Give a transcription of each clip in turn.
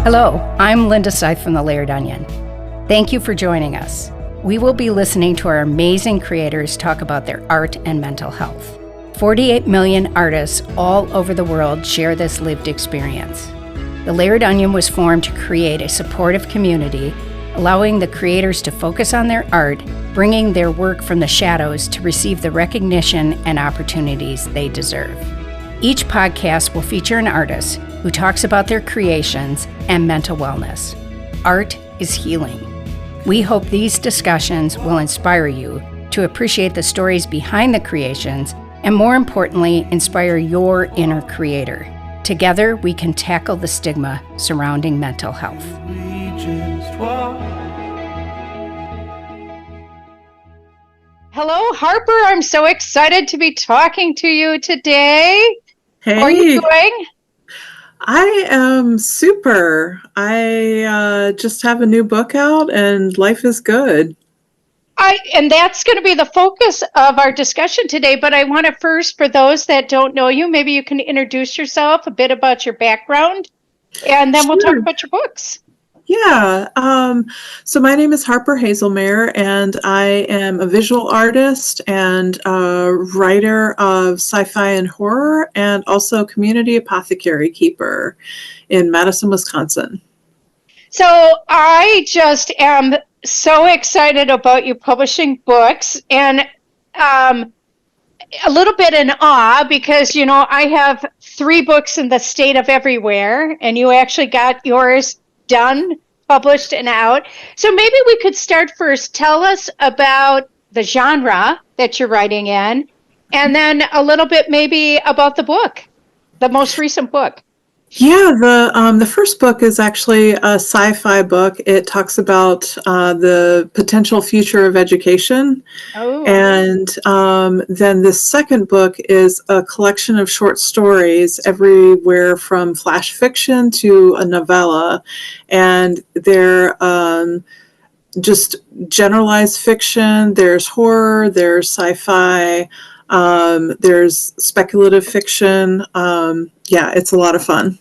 Hello, I'm Linda Seith from The Layered Onion. Thank you for joining us. We will be listening to our amazing creators talk about their art and mental health. 48 million artists all over the world share this lived experience. The Layered Onion was formed to create a supportive community, allowing the creators to focus on their art, bringing their work from the shadows to receive the recognition and opportunities they deserve. Each podcast will feature an artist who talks about their creations and mental wellness. Art is healing. We hope these discussions will inspire you to appreciate the stories behind the creations and, more importantly, inspire your inner creator. Together, we can tackle the stigma surrounding mental health. Hello, Harper. I'm so excited to be talking to you today. Hey. How are you doing? I am super. I just have a new book out and life is good. And that's going to be the focus of our discussion today, but I want to first, for those that don't know you, maybe you can introduce yourself, a bit about your background, and then we'll talk about your books. Yeah. So my name is Harper Hazelmare, and I am a visual artist and a writer of sci-fi and horror, and also community apothecary keeper in Madison, Wisconsin. So I just am so excited about you publishing books, and a little bit in awe because, you know, I have 3 books in the state of everywhere, and you actually got yours done, published, and out. So maybe we could start first. Tell us about the genre that you're writing in, and then a little bit maybe about the book, the most recent book. Yeah, the first book is actually a sci-fi book. It talks about the potential future of education. Oh. And then the second book is a collection of short stories, everywhere from flash fiction to a novella. And they're just generalized fiction. There's horror, there's sci-fi, there's speculative fiction. Yeah, it's a lot of fun.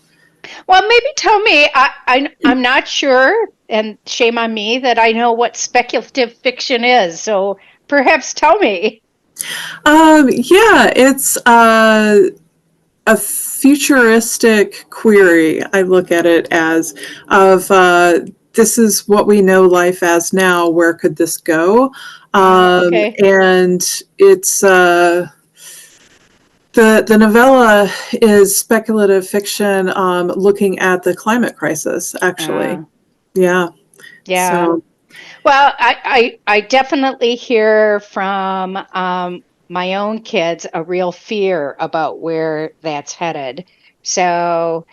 Well, maybe tell me, I'm not sure, and shame on me, that I know what speculative fiction is. So perhaps tell me. Yeah, it's a futuristic query, I look at it as, of this is what we know life as now, where could this go? Okay. And it's... The novella is speculative fiction looking at the climate crisis, actually. Yeah. So. Well, I definitely hear from my own kids a real fear about where that's headed. So,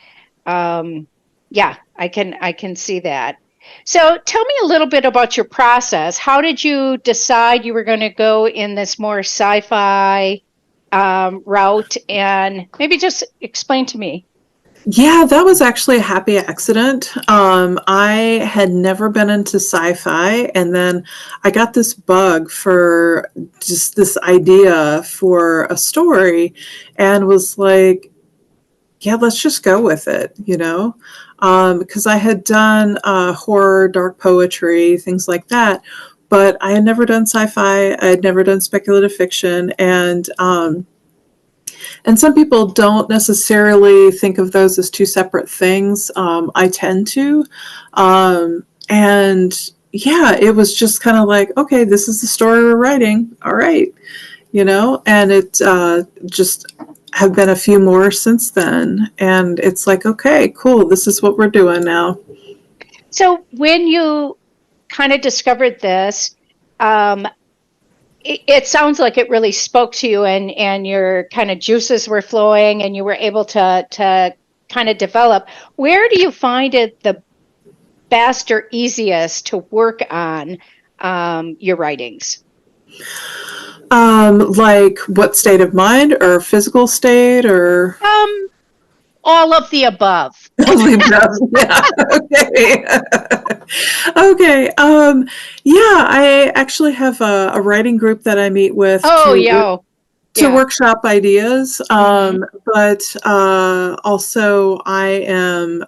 yeah, I can see that. So tell me a little bit about your process. How did you decide you were going to go in this more sci-fi route, and maybe just explain to me? Yeah, that was actually a happy accident. I had never been into sci-fi, and then I got this bug for just this idea for a story and was like, yeah, let's just go with it, you know? Because I had done horror, dark poetry, things like that, but I had never done sci-fi. I had never done speculative fiction, and some people don't necessarily think of those as two separate things. I tend to, and yeah, it was just kind of like, okay, this is the story we're writing. All right, you know, and it just have been a few more since then, and it's like, okay, cool, this is what we're doing now. So when you kind of discovered this, it sounds like it really spoke to you, and your kind of juices were flowing, and you were able to kind of develop. Where do you find it the best or easiest to work on your writings? Like what state of mind or physical state or? All of the above. Yeah. Okay. Yeah, I actually have a writing group that I meet with to workshop ideas, but also I am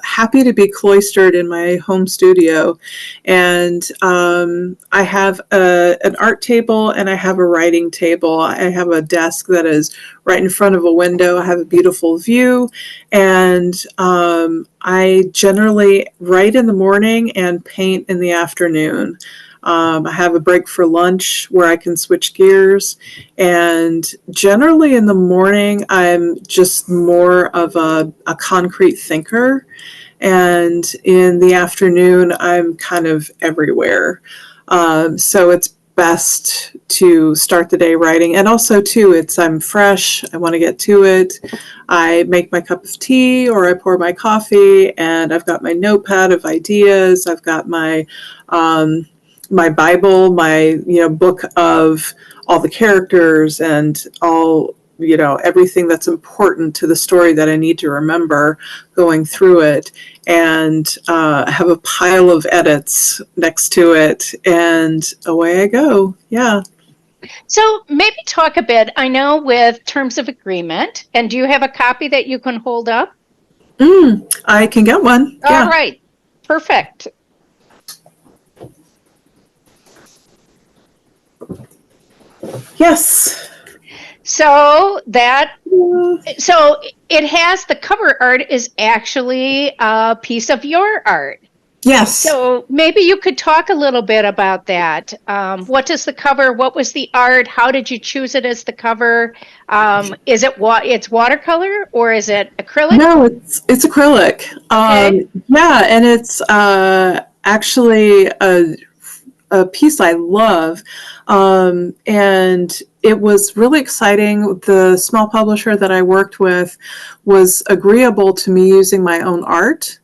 happy to be cloistered in my home studio, and I have an art table and I have a writing table. I have a desk that is right in front of a window. I have a beautiful view, and I generally write in the morning and paint in the afternoon. I have a break for lunch where I can switch gears. And generally in the morning, I'm just more of a concrete thinker. And in the afternoon, I'm kind of everywhere. So it's best to start the day writing. And also, too, I'm fresh. I want to get to it. I make my cup of tea or I pour my coffee, and I've got my notepad of ideas. I've got my my Bible, my book of all the characters and all everything that's important to the story that I need to remember going through it, and have a pile of edits next to it, and away I go. Yeah. So maybe talk a bit, I know, with terms of agreement, and do you have a copy that you can hold up? I can get one. All right. Perfect. Yes. So it has, the cover art is actually a piece of your art. Yes. So maybe you could talk a little bit about that. What does the cover, what was the art? How did you choose it as the cover? Is it it's watercolor or is it acrylic? No, it's acrylic. Okay. Yeah, and it's actually a piece I love. And it was really exciting. The small publisher that I worked with was agreeable to me using my own art.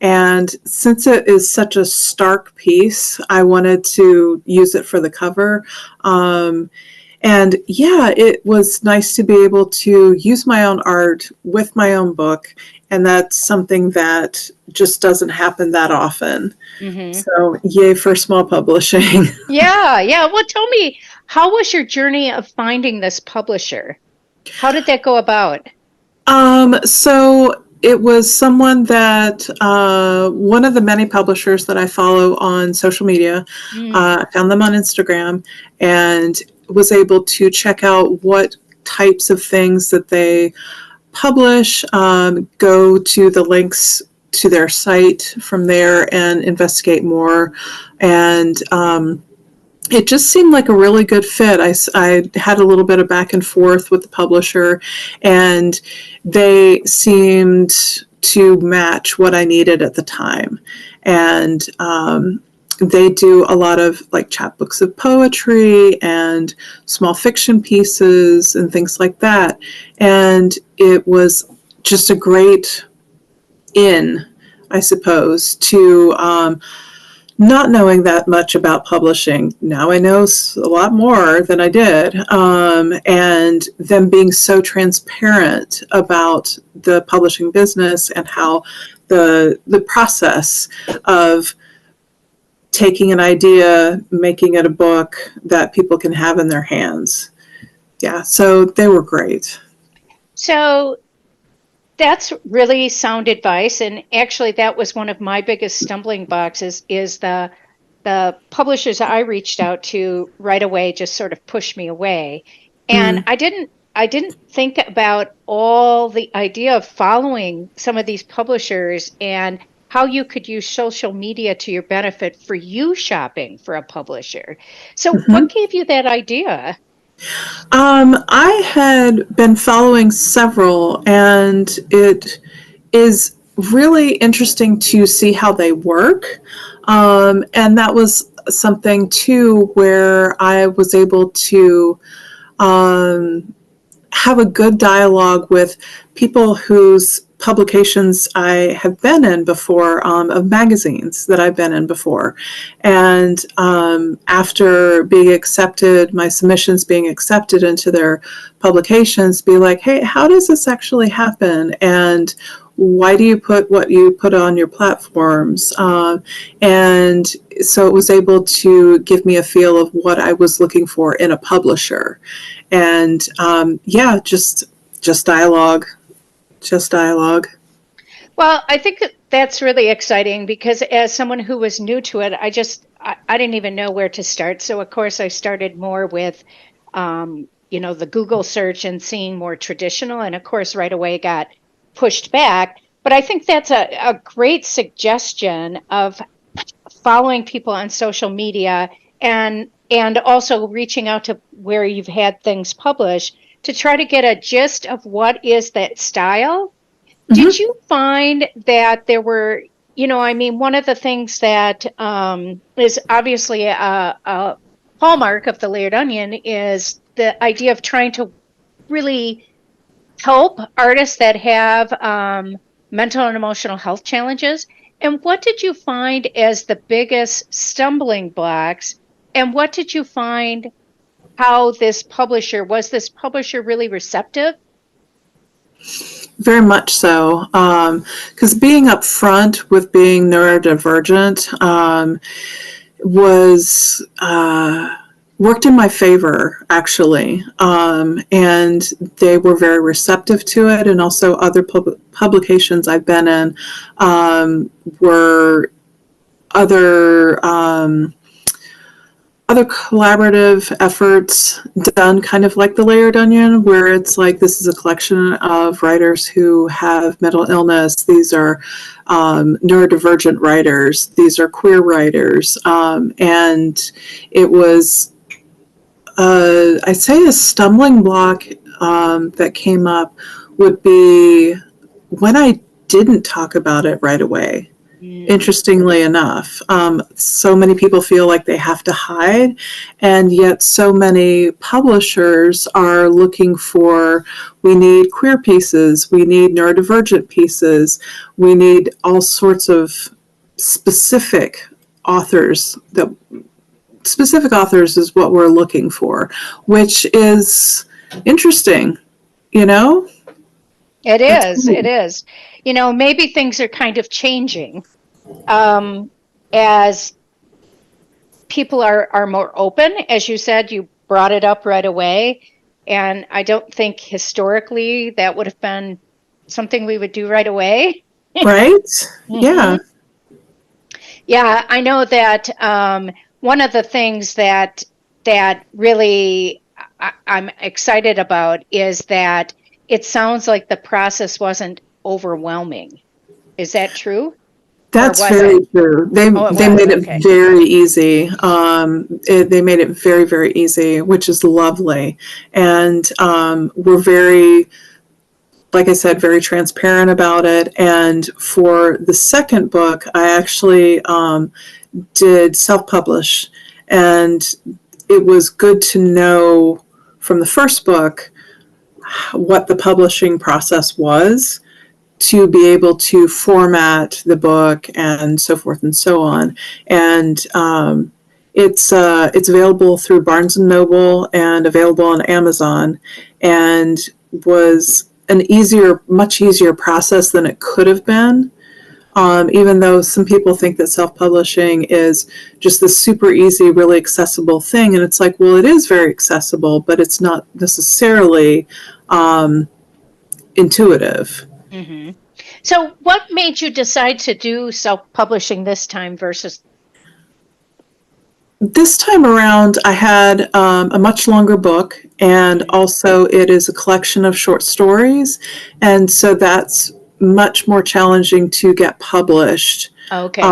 And since it is such a stark piece, I wanted to use it for the cover. And yeah, it was nice to be able to use my own art with my own book. And that's something that just doesn't happen that often. So yay for small publishing. Yeah. Well, tell me, how was your journey of finding this publisher? How did that go about? So it was someone that, one of the many publishers that I follow on social media, found them on Instagram and was able to check out what types of things that they publish, go to the links to their site from there and investigate more. And it just seemed like a really good fit. I had a little bit of back and forth with the publisher, and they seemed to match what I needed at the time. And they do a lot of like chapbooks of poetry and small fiction pieces and things like that. And it was just a great in, I suppose, to not knowing that much about publishing. Now I know a lot more than I did, and them being so transparent about the publishing business and how the process of taking an idea, making it a book that people can have in their hands. Yeah, so they were great. So that's really sound advice. And actually, that was one of my biggest stumbling blocks is the publishers I reached out to right away just sort of pushed me away. And I didn't think about all the idea of following some of these publishers and how you could use social media to your benefit for you shopping for a publisher. So what gave you that idea? I had been following several, and it is really interesting to see how they work. And that was something too where I was able to have a good dialogue with people whose publications I have been in before, of magazines that I've been in before. And after being accepted, my submissions being accepted into their publications, be like, hey, how does this actually happen? And why do you put what you put on your platforms? And so it was able to give me a feel of what I was looking for in a publisher. And yeah, just dialogue, just dialogue. Well, I think that's really exciting because as someone who was new to it, I didn't even know where to start. So of course I started more with, the Google search and seeing more traditional, and of course right away got pushed back. But I think that's a great suggestion of following people on social media and also reaching out to where you've had things published to try to get a gist of what is that style. Did Mm-hmm. you find that there were, one of the things that is obviously a hallmark of the layered onion is the idea of trying to really help artists that have mental and emotional health challenges. And what did you find as the biggest stumbling blocks? And what did you find how was this publisher really receptive? Very much so. Because being upfront with being neurodivergent was worked in my favor, actually. And they were very receptive to it. And also, other publications I've been in were other. Other collaborative efforts done kind of like the layered onion, where it's like this is a collection of writers who have mental illness. These are neurodivergent writers. These are queer writers. And it was, I'd say, a stumbling block that came up would be when I didn't talk about it right away. Interestingly enough, so many people feel like they have to hide, and yet so many publishers are looking for, we need queer pieces, we need neurodivergent pieces, we need all sorts of specific authors. That specific authors is what we're looking for, which is interesting, you know? It is. It is. Maybe things are kind of changing as people are more open. As you said, you brought it up right away. And I don't think historically that would have been something we would do right away. Right? Mm-hmm. Yeah. Yeah, I know that one of the things that really I'm excited about is that it sounds like the process wasn't overwhelming. Is that true? That's very true. They made it very easy. They made it very, very easy, which is lovely. And we're very, like I said, very transparent about it. And for the second book, I actually did self-publish. And it was good to know from the first book what the publishing process was, to be able to format the book and so forth and so on. And it's available through Barnes & Noble and available on Amazon, and was an much easier process than it could have been. Even though some people think that self-publishing is just this super easy, really accessible thing. And it's like, well, it is very accessible, but it's not necessarily intuitive. Mm-hmm. So what made you decide to do self-publishing this time versus? This time around, I had a much longer book, and also it is a collection of short stories. And so that's much more challenging to get published. Okay.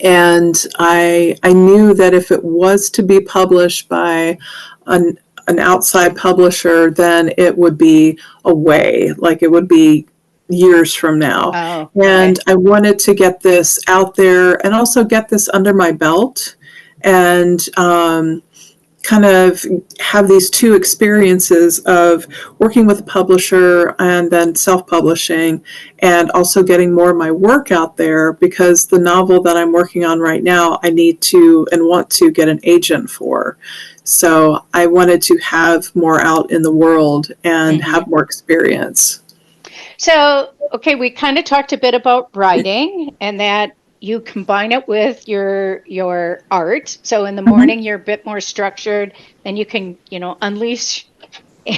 And I knew that if it was to be published by an outside publisher, then it would be away, like it would be years from now. Oh, okay. And I wanted to get this out there and also get this under my belt, and kind of have these two experiences of working with a publisher and then self-publishing, and also getting more of my work out there, because the novel that I'm working on right now, I need to and want to get an agent for. So I wanted to have more out in the world and have more experience. So, okay, we kind of talked a bit about writing, and that you combine it with your art. So in the morning you're a bit more structured, then you can, unleash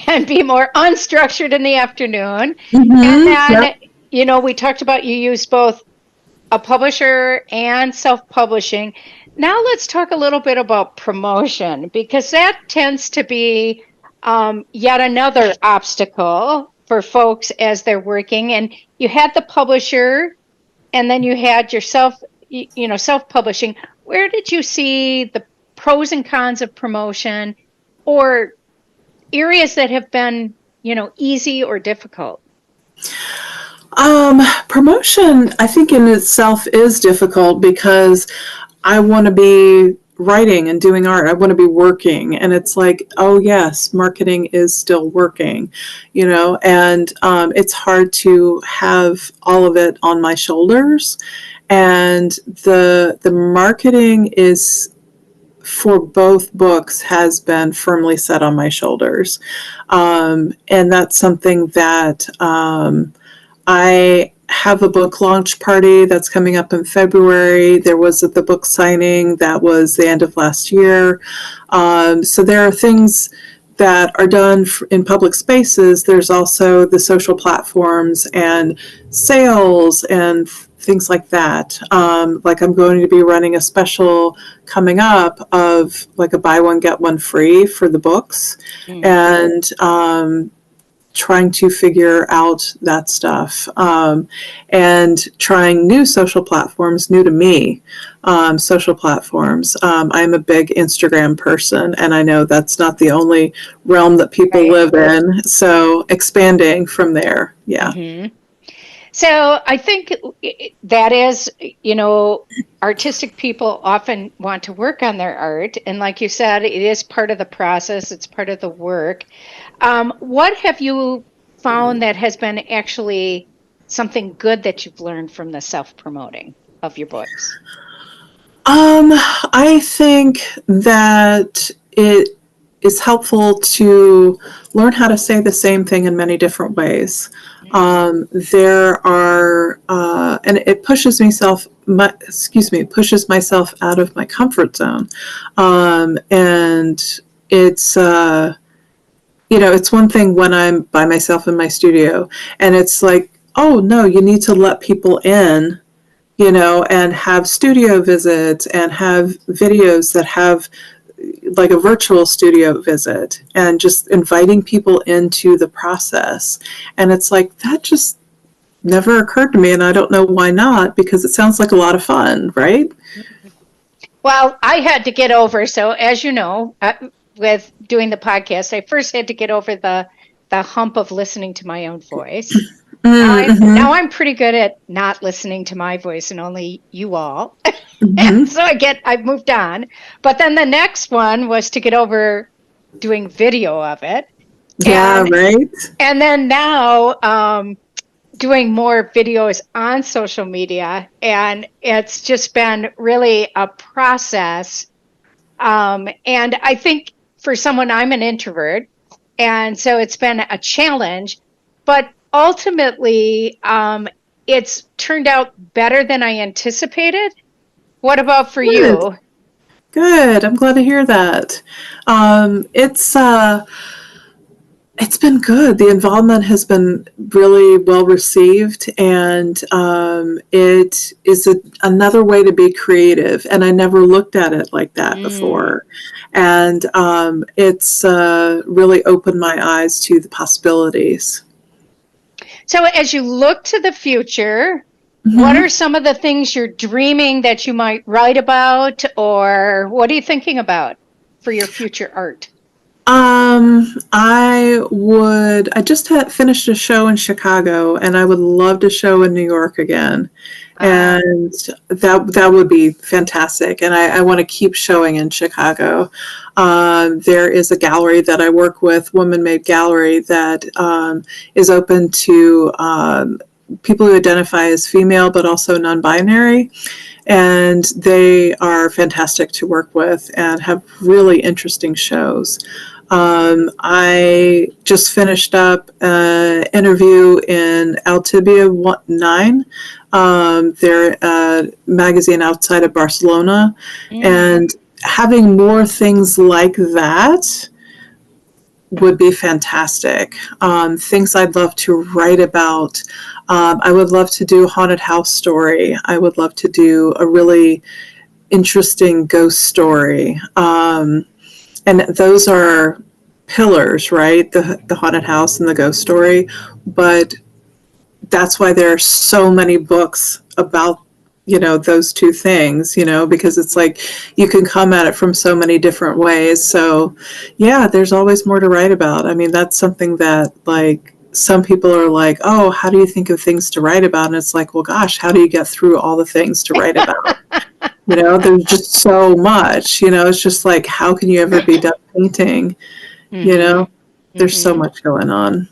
and be more unstructured in the afternoon. And then, Yep. we talked about you use both a publisher and self-publishing. Now let's talk a little bit about promotion, because that tends to be yet another obstacle for folks as they're working. And you had the publisher, and then you had yourself, self-publishing. Where did you see the pros and cons of promotion, or areas that have been, easy or difficult? Promotion, I think in itself is difficult because I want to be writing and doing art. I want to be working. And it's like, oh, yes, marketing is still working, and it's hard to have all of it on my shoulders. And the marketing is for both books has been firmly set on my shoulders. And that's something that I have a book launch party that's coming up in February. There was the book signing that was the end of last year. So there are things that are done in public spaces. There's also the social platforms and sales and things like that. Like I'm going to be running a special coming up of like a buy one, get one free for the books. And trying to figure out that stuff, and trying new social platforms, new to me, social platforms. I'm a big Instagram person, and I know that's not the only realm that people live in. So expanding from there. Yeah. So I think that is, artistic people often want to work on their art. And like you said, it is part of the process. It's part of the work. What have you found that has been actually something good that you've learned from the self-promoting of your books? I think that it is helpful to learn how to say the same thing in many different ways. There are, and it pushes pushes myself out of my comfort zone. And it's, it's one thing when I'm by myself in my studio and it's like, oh no, you need to let people in, and have studio visits and have videos that have like a virtual studio visit and just inviting people into the process. And it's like, that just never occurred to me. And I don't know why not, because it sounds like a lot of fun, right? Well, I had to get over. So as you know, with doing the podcast, I first had to get over the hump of listening to my own voice. Now I'm pretty good at not listening to my voice and only you all. And so I've moved on. But then the next one was to get over doing video of it. Yeah, right. And then now doing more videos on social media. And it's just been really a process. And I think for someone, I'm an introvert. And so it's been a challenge. But ultimately, it's turned out better than I anticipated. What about for you? Good. I'm glad to hear that. It's been good. The involvement has been really well received, and it is another way to be creative. And I never looked at it like that before. And it's really opened my eyes to the possibilities. So as you look to the future, what are some of the things you're dreaming that you might write about, or what are you thinking about for your future art? I just had finished a show in Chicago, and I would love to show in New York again. And that would be fantastic. And I want to keep showing in Chicago. There is a gallery that I work with, Woman Made Gallery, that is open to people who identify as female, but also non-binary. And they are fantastic to work with and have really interesting shows. I just finished up an interview in Altibia 9. They're a magazine outside of Barcelona. And having more things like that would be fantastic. Things I'd love to write about. I would love to do a haunted house story. I would love to do a really interesting ghost story. And those are pillars, right? The haunted house and the ghost story. But that's why there are so many books about those two things, because it's like you can come at it from so many different ways. So yeah, there's always more to write about. I mean, that's something that, like, some people are like, oh, how do you think of things to write about? And it's like, well, gosh, how do you get through all the things to write about? There's just so much. It's just like, how can you ever be done painting? There's so much going on.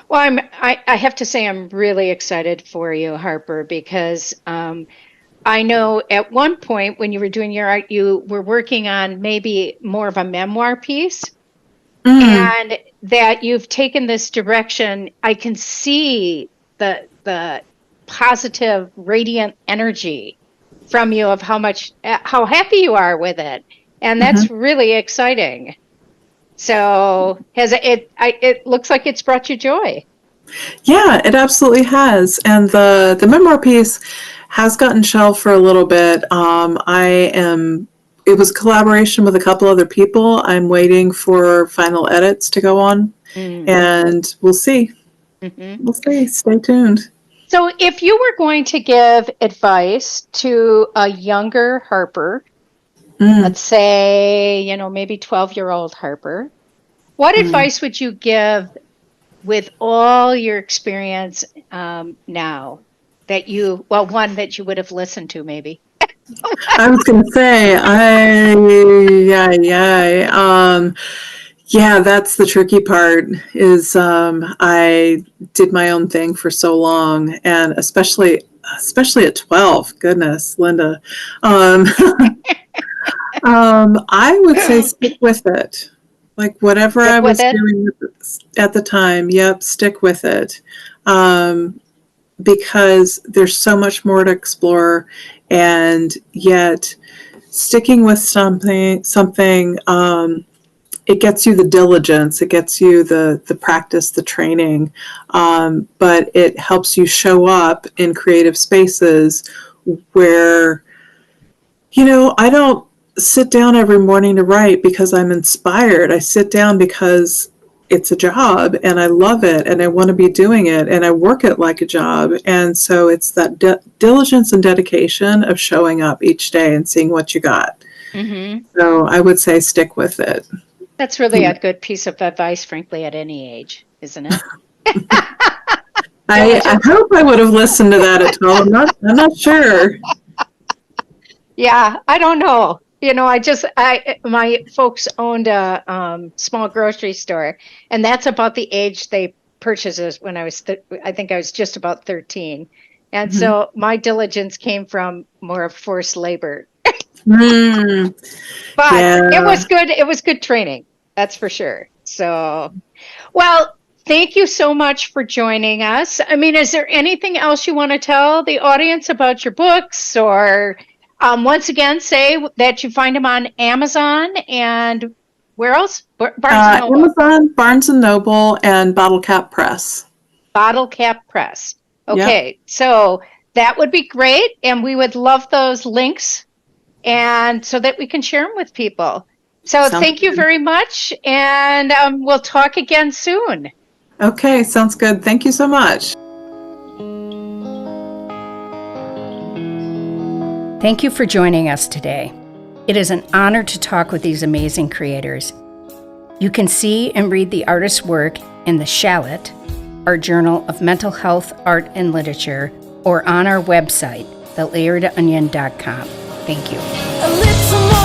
Well, I have to say I'm really excited for you, Harper, because I know at one point when you were doing your art, you were working on maybe more of a memoir piece, and that you've taken this direction. I can see the positive, radiant energy from you of how happy you are with it, and that's really exciting. So it looks like it's brought you joy. Yeah, it absolutely has. And the memoir piece has gotten shelved for a little bit. It was a collaboration with a couple other people. I'm waiting for final edits to go on, and we'll see. We'll see. Stay tuned. So if you were going to give advice to a younger Harper, let's say, maybe 12-year-old Harper, what advice would you give with all your experience now one that you would have listened to maybe? I was going to say, that's the tricky part is I did my own thing for so long, and especially at 12, goodness, Linda. I would say stick with it. Like whatever I was doing at the time, stick with it. Because there's so much more to explore, and yet sticking with something, it gets you the diligence, it gets you the practice, the training, but it helps you show up in creative spaces where, I don't sit down every morning to write because I'm inspired. I sit down because it's a job and I love it and I want to be doing it and I work it like a job. And so it's that diligence and dedication of showing up each day and seeing what you got. So I would say stick with it. That's really a good piece of advice, frankly, at any age, isn't it? I hope I would have listened to that at all. I'm not sure. Yeah, I don't know. My folks owned a small grocery store, and that's about the age they purchased it when I was, I think I was just about 13. And so my diligence came from more of forced labor. But it was good. It was good training. That's for sure. So, well, thank you so much for joining us. I mean, is there anything else you want to tell the audience about your books, or once again, say that you find them on Amazon and where else? Barnes and Noble. Amazon, Barnes and Noble, and Bottle Cap Press. Bottle Cap Press. Okay, so that would be great, and we would love those links, and so that we can share them with people. So thank you very much, and we'll talk again soon. Okay, sounds good. Thank you so much. Thank you for joining us today. It is an honor to talk with these amazing creators. You can see and read the artist's work in the Shallot, our journal of mental health, art, and literature, or on our website, thelayeredonion.com. Thank you.